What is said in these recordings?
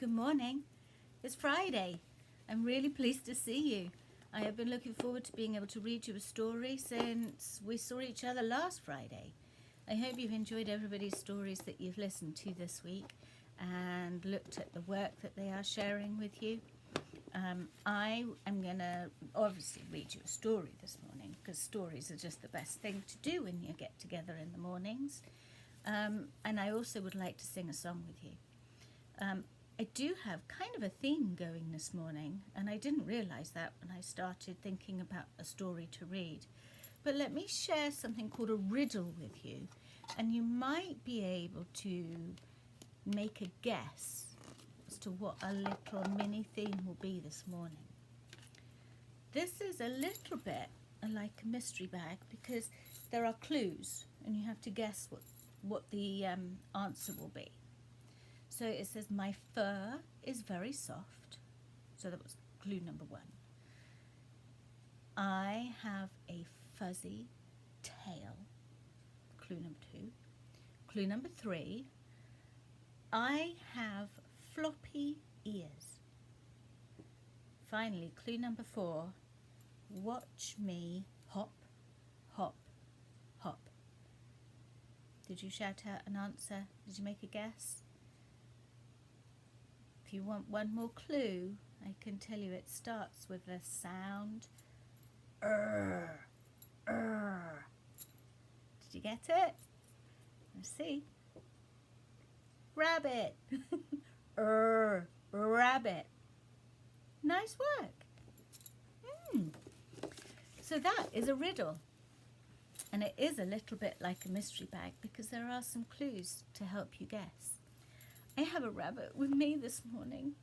Good morning. It's Friday. I'm really pleased to see you. I have been looking forward to being able to read you a story since we saw each other last Friday. I hope you've enjoyed everybody's stories that you've listened to this week and looked at the work that they are sharing with you. I am going to obviously read you a story this morning because stories are just the best thing to do when you get together in the mornings. And I also would like to sing a song with you. I do have kind of a theme going this morning, and I didn't realise that when I started thinking about a story to read. But let me share something called a riddle with you, and you might be able to make a guess as to what a little mini theme will be this morning. This is a little bit like a mystery bag because there are clues, and you have to guess what the answer will be. So it says, my fur is very soft. So that was clue number 1. I have a fuzzy tail. Clue number 2. Clue number 3. I have floppy ears. Finally, clue number 4. Watch me hop, hop, hop. Did you shout out an answer? Did you make a guess? If you want one more clue, I can tell you it starts with the sound "er, er." Did you get it? Let's see. Rabbit. Rabbit. Nice work. So that is a riddle. And it is a little bit like a mystery bag because there are some clues to help you guess. I have a rabbit with me this morning.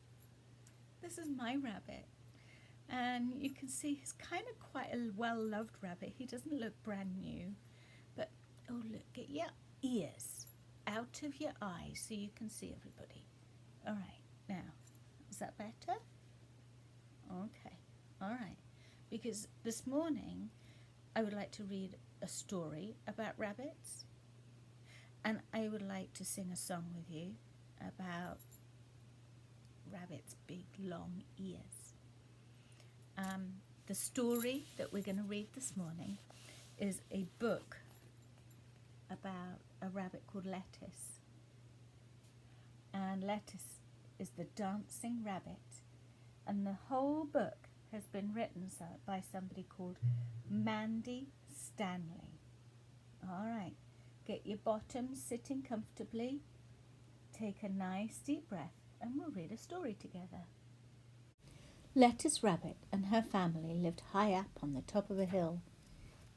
This is my rabbit. And you can see he's kind of quite a well-loved rabbit. He doesn't look brand new. But, oh, look at your ears out of your eyes so you can see everybody. All right, now, is that better? Okay, all right. Because this morning, I would like to read a story about rabbits. And I would like to sing a song with you about rabbits' big long ears. The story that we're going to read this morning is a book about a rabbit called Lettuce. And Lettuce is the dancing rabbit. And the whole book has been written by somebody called Mandy Stanley. All right, get your bottoms sitting comfortably. Take a nice deep breath and we'll read a story together. Lettuce Rabbit and her family lived high up on the top of a hill.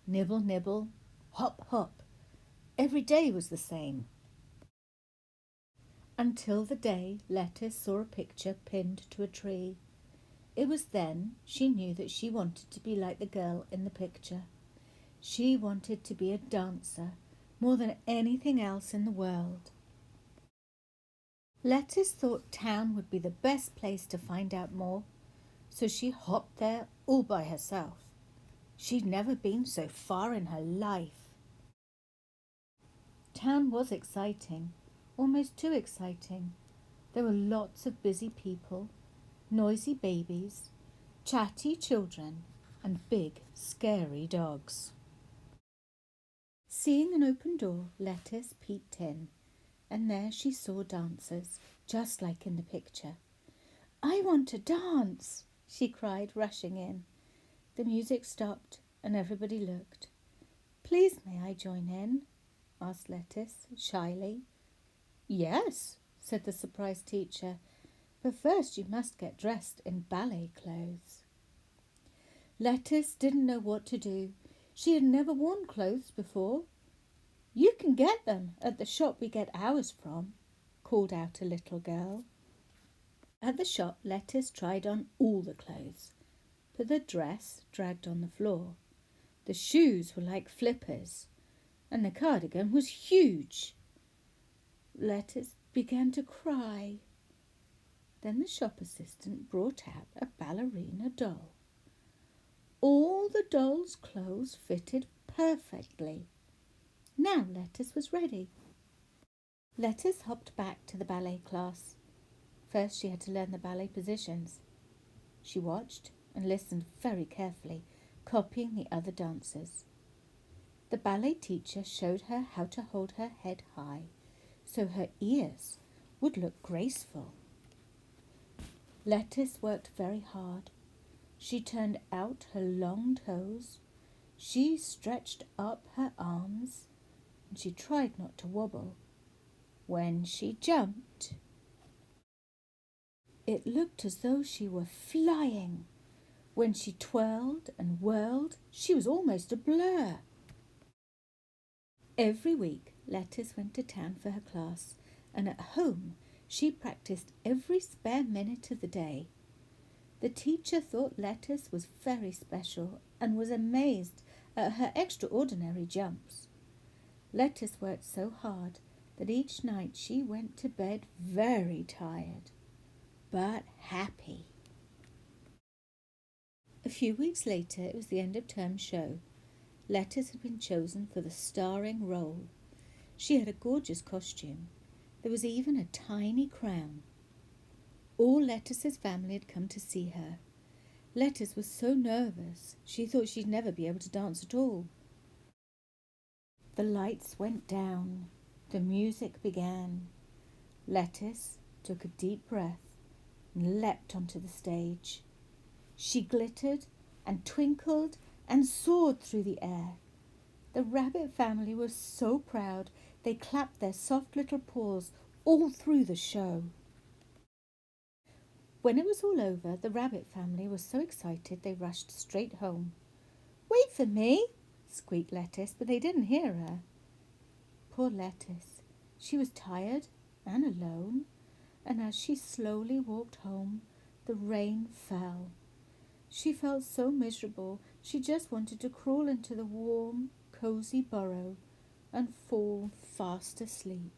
Nibble, nibble, hop, hop. Every day was the same. Until the day Lettuce saw a picture pinned to a tree. It was then she knew that she wanted to be like the girl in the picture. She wanted to be a dancer more than anything else in the world. Lettuce thought town would be the best place to find out more, so she hopped there all by herself. She'd never been so far in her life. Town was exciting, almost too exciting. There were lots of busy people, noisy babies, chatty children, and big, scary dogs. Seeing an open door, Lettuce peeked in. And there she saw dancers, just like in the picture. I want to dance, she cried, rushing in. The music stopped and everybody looked. Please, may I join in? Asked Lettuce, shyly. Yes, said the surprised teacher, but first you must get dressed in ballet clothes. Lettuce didn't know what to do. She had never worn clothes before. You can get them at the shop we get ours from, called out a little girl. At the shop, Lettuce tried on all the clothes, but the dress dragged on the floor. The shoes were like flippers, and the cardigan was huge. Lettuce began to cry. Then the shop assistant brought out a ballerina doll. All the doll's clothes fitted perfectly. Now Lettuce was ready. Lettuce hopped back to the ballet class. First she had to learn the ballet positions. She watched and listened very carefully, copying the other dancers. The ballet teacher showed her how to hold her head high so her ears would look graceful. Lettuce worked very hard. She turned out her long toes. She stretched up her arms, and she tried not to wobble. When she jumped, it looked as though she were flying. When she twirled and whirled, she was almost a blur. Every week, Lettuce went to town for her class, and at home she practiced every spare minute of the day. The teacher thought Lettuce was very special and was amazed at her extraordinary jumps. Lettuce worked so hard that each night she went to bed very tired, but happy. A few weeks later, it was the end of term show. Lettuce had been chosen for the starring role. She had a gorgeous costume. There was even a tiny crown. All Lettuce's family had come to see her. Lettuce was so nervous, she thought she'd never be able to dance at all. The lights went down. The music began. Lettuce took a deep breath and leapt onto the stage. She glittered and twinkled and soared through the air. The rabbit family was so proud they clapped their soft little paws all through the show. When it was all over, the rabbit family was so excited they rushed straight home. "Wait for me," squeaked Lettuce, but they didn't hear her. Poor Lettuce. She was tired and alone, and as she slowly walked home, the rain fell. She felt so miserable, she just wanted to crawl into the warm, cosy burrow and fall fast asleep.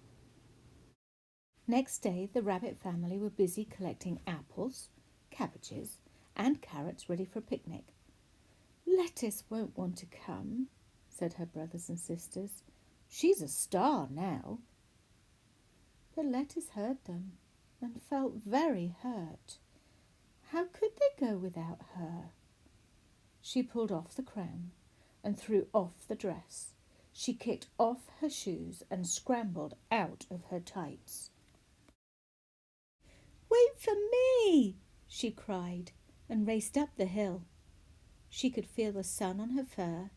Next day, the rabbit family were busy collecting apples, cabbages, and carrots ready for a picnic. "Lettuce won't want to come," said her brothers and sisters. "She's a star now." But Lettuce heard them and felt very hurt. How could they go without her? She pulled off the crown and threw off the dress. She kicked off her shoes and scrambled out of her tights. "Wait for me!" she cried and raced up the hill. She could feel the sun on her fur,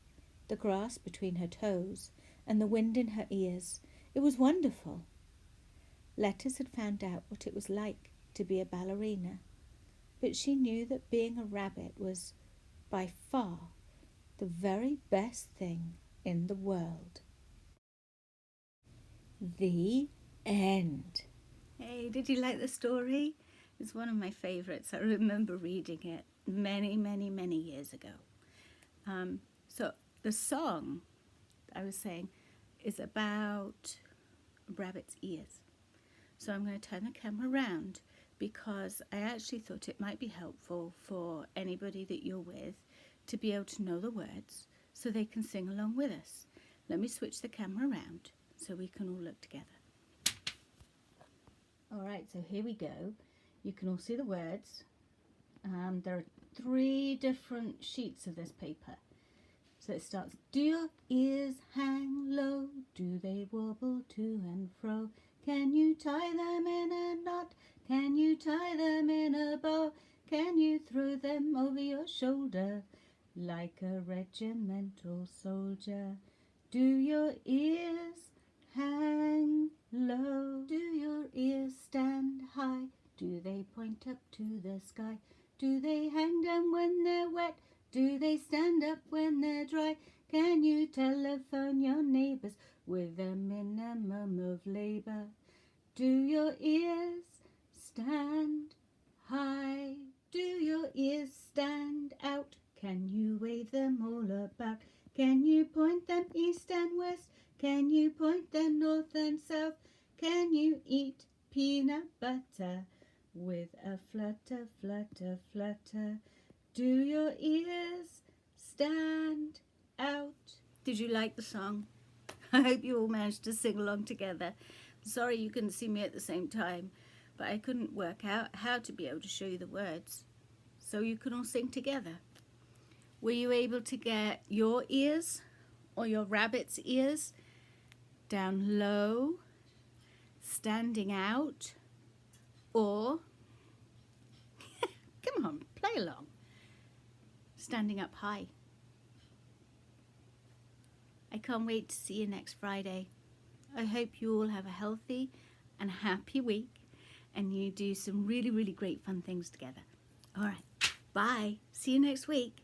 the grass between her toes, and the wind in her ears. It was wonderful. Lettuce had found out what it was like to be a ballerina, but she knew that being a rabbit was, by far, the very best thing in the world. The end. Hey, did you like the story? It's one of my favourites. I remember reading it many, many, many years ago. So the song, I was saying, is about a rabbit's ears. So I'm going to turn the camera around because I actually thought it might be helpful for anybody that you're with to be able to know the words so they can sing along with us. Let me switch the camera around so we can all look together. All right, so here we go. You can all see the words. There are 3 different sheets of this paper. So it starts, do your ears hang low? Do they wobble to and fro? Can you tie them in a knot? Can you tie them in a bow? Can you throw them over your shoulder like a regimental soldier? Do your ears hang low? Do your ears stand high? Do they point up to the sky? Do they hang down when they're wet? Do they stand up when they're dry? Can you telephone your neighbours with a minimum of labour? Do your ears stand high? Do your ears stand out? Can you wave them all about? Can you point them east and west? Can you point them north and south? Can you eat peanut butter with a flutter, flutter, flutter? Do your ears stand out? Did you like the song? I hope you all managed to sing along together. Sorry you couldn't see me at the same time, but I couldn't work out how to be able to show you the words so you can all sing together. Were you able to get your ears or your rabbit's ears down low, standing out, or, come on, play along, standing up high? I can't wait to see you next Friday. I hope you all have a healthy and happy week and you do some really, really great fun things together. All right, bye. See you next week.